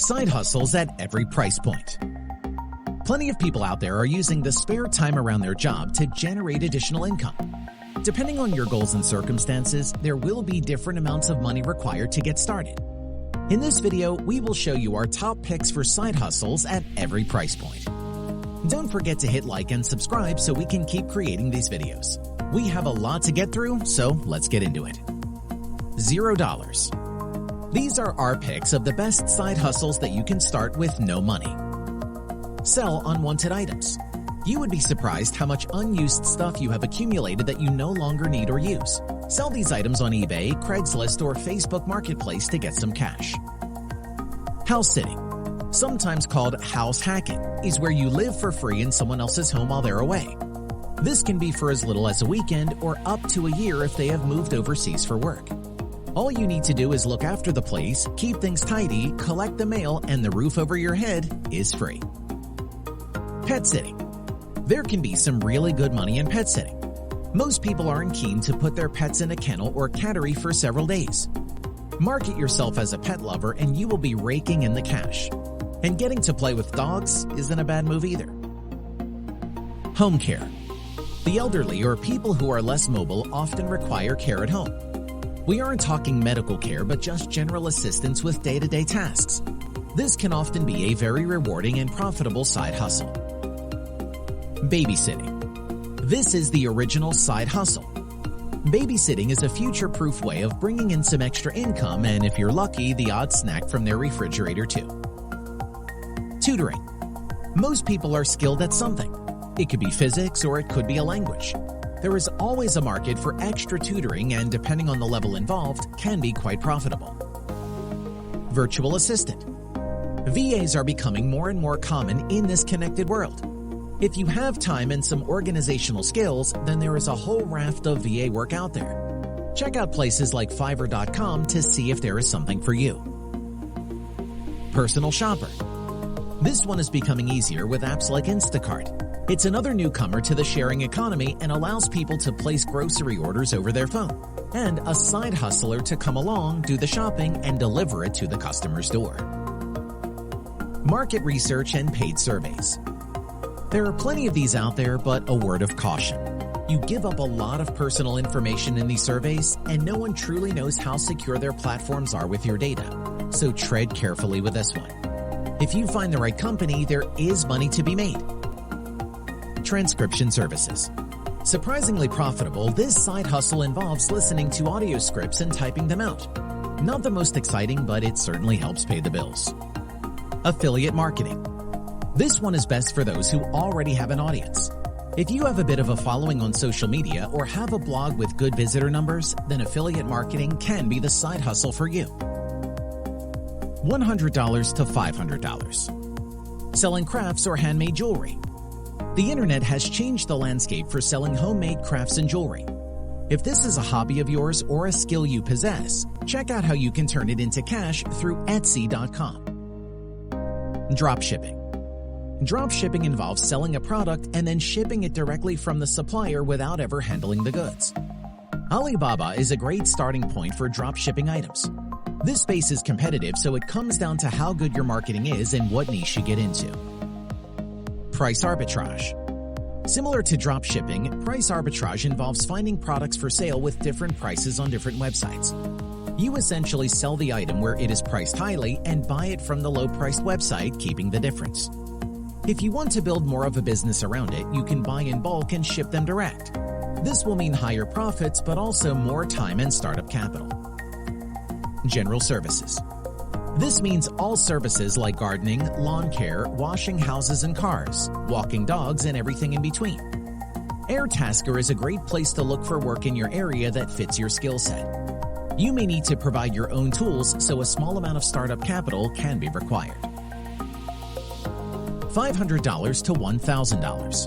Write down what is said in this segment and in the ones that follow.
Side hustles at every price point. Plenty of people out there are using the spare time around their job to generate additional income. Depending on your goals and circumstances, there will be different amounts of money required to get started. In this video, we will show you our top picks for side hustles at every price point. Don't forget to hit like and subscribe so we can keep creating these videos. We have a lot to get through, so let's get into it. $0. These are our picks of the best side hustles that you can start with no money. Sell unwanted items. You would be surprised how much unused stuff you have accumulated that you no longer need or use. Sell these items on eBay, Craigslist, or Facebook Marketplace to get some cash. House sitting, sometimes called house hacking, is where you live for free in someone else's home while they're away. This can be for as little as a weekend or up to a year if they have moved overseas for work. All you need to do is look after the place, keep things tidy, collect the mail, and the roof over your head is free. Pet sitting. There can be some really good money in pet sitting. Most people aren't keen to put their pets in a kennel or cattery for several days. Market yourself as a pet lover and you will be raking in the cash. And getting to play with dogs isn't a bad move either. Home care. The elderly or people who are less mobile often require care at home. We aren't talking medical care, but just general assistance with day-to-day tasks. This can often be a very rewarding and profitable side hustle. Babysitting. This is the original side hustle. Babysitting is a future-proof way of bringing in some extra income and, if you're lucky, the odd snack from their refrigerator too. Tutoring. Most people are skilled at something. It could be physics or it could be a language. There is always a market for extra tutoring and, depending on the level involved, can be quite profitable. Virtual assistant. VAs are becoming more and more common in this connected world. If you have time and some organizational skills, then there is a whole raft of VA work out there. Check out places like Fiverr.com to see if there is something for you. Personal shopper. This one is becoming easier with apps like Instacart. It's another newcomer to the sharing economy and allows people to place grocery orders over their phone, and a side hustler to come along, do the shopping, and deliver it to the customer's door. Market research and paid surveys. There are plenty of these out there, but a word of caution. You give up a lot of personal information in these surveys, and no one truly knows how secure their platforms are with your data. So tread carefully with this one. If you find the right company, there is money to be made. Transcription services. Surprisingly profitable, this side hustle involves listening to audio scripts and typing them out. Not the most exciting, but it certainly helps pay the bills. Affiliate marketing. This one is best for those who already have an audience. If you have a bit of a following on social media or have a blog with good visitor numbers, then affiliate marketing can be the side hustle for you. $100 to $500. Selling crafts or handmade jewelry. The internet has changed the landscape for selling homemade crafts and jewelry. If this is a hobby of yours or a skill you possess, check out how you can turn it into cash through Etsy.com. Dropshipping. Dropshipping involves selling a product and then shipping it directly from the supplier without ever handling the goods. Alibaba is a great starting point for dropshipping items. This space is competitive, so it comes down to how good your marketing is and what niche you get into. Price arbitrage. Similar to dropshipping, price arbitrage involves finding products for sale with different prices on different websites. You essentially sell the item where it is priced highly and buy it from the low-priced website, keeping the difference. If you want to build more of a business around it, you can buy in bulk and ship them direct. This will mean higher profits, but also more time and startup capital. General services. This means all services like gardening, lawn care, washing houses and cars, walking dogs, and everything in between. Airtasker is a great place to look for work in your area that fits your skill set. You may need to provide your own tools, so a small amount of startup capital can be required. $500 to $1,000.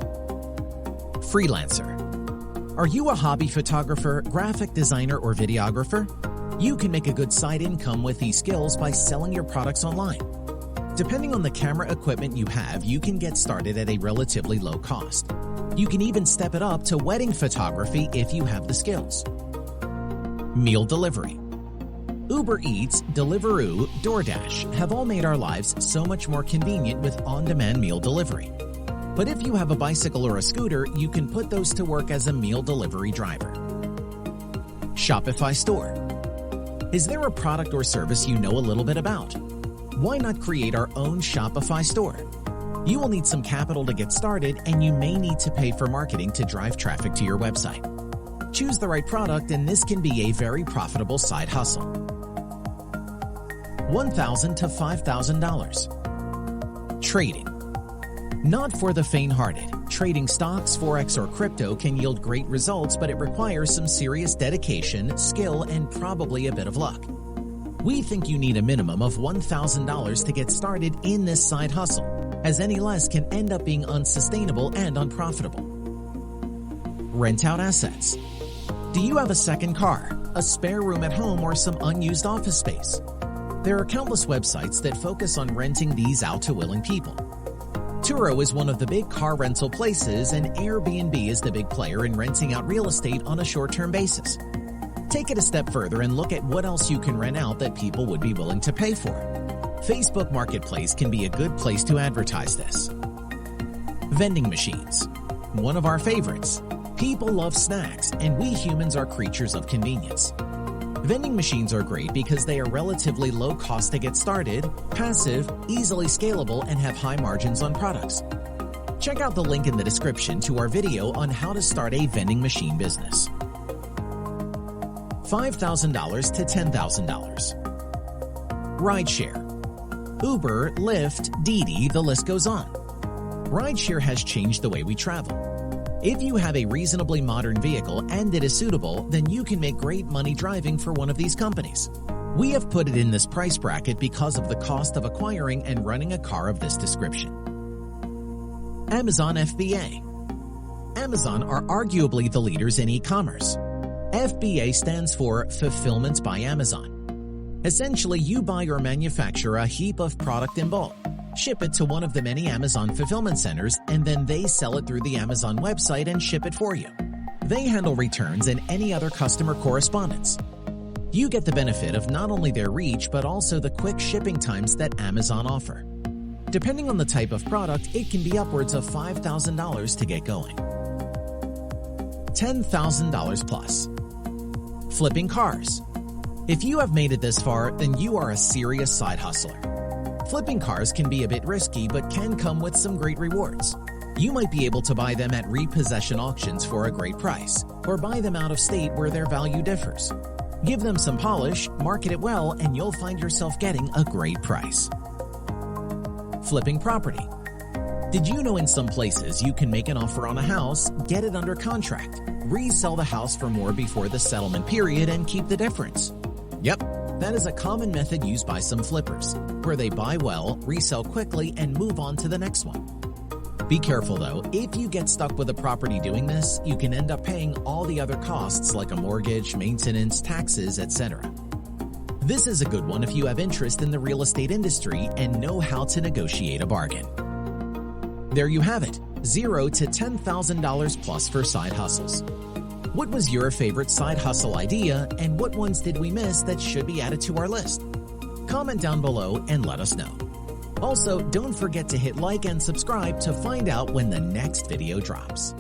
Freelancer. Are you a hobby photographer, graphic designer, or videographer? You can make a good side income with these skills by selling your products online. Depending on the camera equipment you have, you can get started at a relatively low cost. You can even step it up to wedding photography if you have the skills. Meal delivery. Uber Eats, Deliveroo, DoorDash have all made our lives so much more convenient with on-demand meal delivery. But if you have a bicycle or a scooter, you can put those to work as a meal delivery driver. Shopify store. Is there a product or service you know a little bit about? Why not create our own Shopify store? You will need some capital to get started, and you may need to pay for marketing to drive traffic to your website. Choose the right product, and this can be a very profitable side hustle. $1,000 to $5,000. Trading. Not for the faint-hearted. Trading stocks, forex, or crypto can yield great results, but it requires some serious dedication, skill, and probably a bit of luck. We think you need a minimum of $1,000 to get started in this side hustle, as any less can end up being unsustainable and unprofitable. Rent out assets. Do you have a second car, a spare room at home, or some unused office space? There are countless websites that focus on renting these out to willing people. Turo is one of the big car rental places, and Airbnb is the big player in renting out real estate on a short-term basis. Take it a step further and look at what else you can rent out that people would be willing to pay for. Facebook Marketplace can be a good place to advertise this. Vending machines. One of our favorites. People love snacks, and we humans are creatures of convenience. Vending machines are great because they are relatively low cost to get started, passive, easily scalable, and have high margins on products. Check out the link in the description to our video on how to start a vending machine business. $5,000 to $10,000. Rideshare. Uber, Lyft, Didi, the list goes on. Rideshare has changed the way we travel. If you have a reasonably modern vehicle and it is suitable, then you can make great money driving for one of these companies. We have put it in this price bracket because of the cost of acquiring and running a car of this description. Amazon FBA. Amazon are arguably the leaders in e-commerce. FBA stands for Fulfillment by Amazon. Essentially, you buy or manufacture a heap of product in bulk, ship it to one of the many Amazon fulfillment centers, and then they sell it through the Amazon website and ship it for you. They handle returns and any other customer correspondence. You get the benefit of not only their reach, but also the quick shipping times that Amazon offer. Depending on the type of product, it can be upwards of $5,000 to get going. $10,000 plus. Flipping cars. If you have made it this far, then you are a serious side hustler. Flipping cars can be a bit risky, but can come with some great rewards. You might be able to buy them at repossession auctions for a great price, or buy them out of state where their value differs. Give them some polish, market it well, and you'll find yourself getting a great price. Flipping property. Did you know in some places you can make an offer on a house, get it under contract, resell the house for more before the settlement period, and keep the difference? Yep. That is a common method used by some flippers, where they buy well, resell quickly, and move on to the next one. Be careful though, if you get stuck with a property doing this, you can end up paying all the other costs like a mortgage, maintenance, taxes, etc. This is a good one if you have interest in the real estate industry and know how to negotiate a bargain. There you have it, $0 to $10,000 plus for side hustles. What was your favorite side hustle idea, and what ones did we miss that should be added to our list? Comment down below and let us know. Also, don't forget to hit like and subscribe to find out when the next video drops.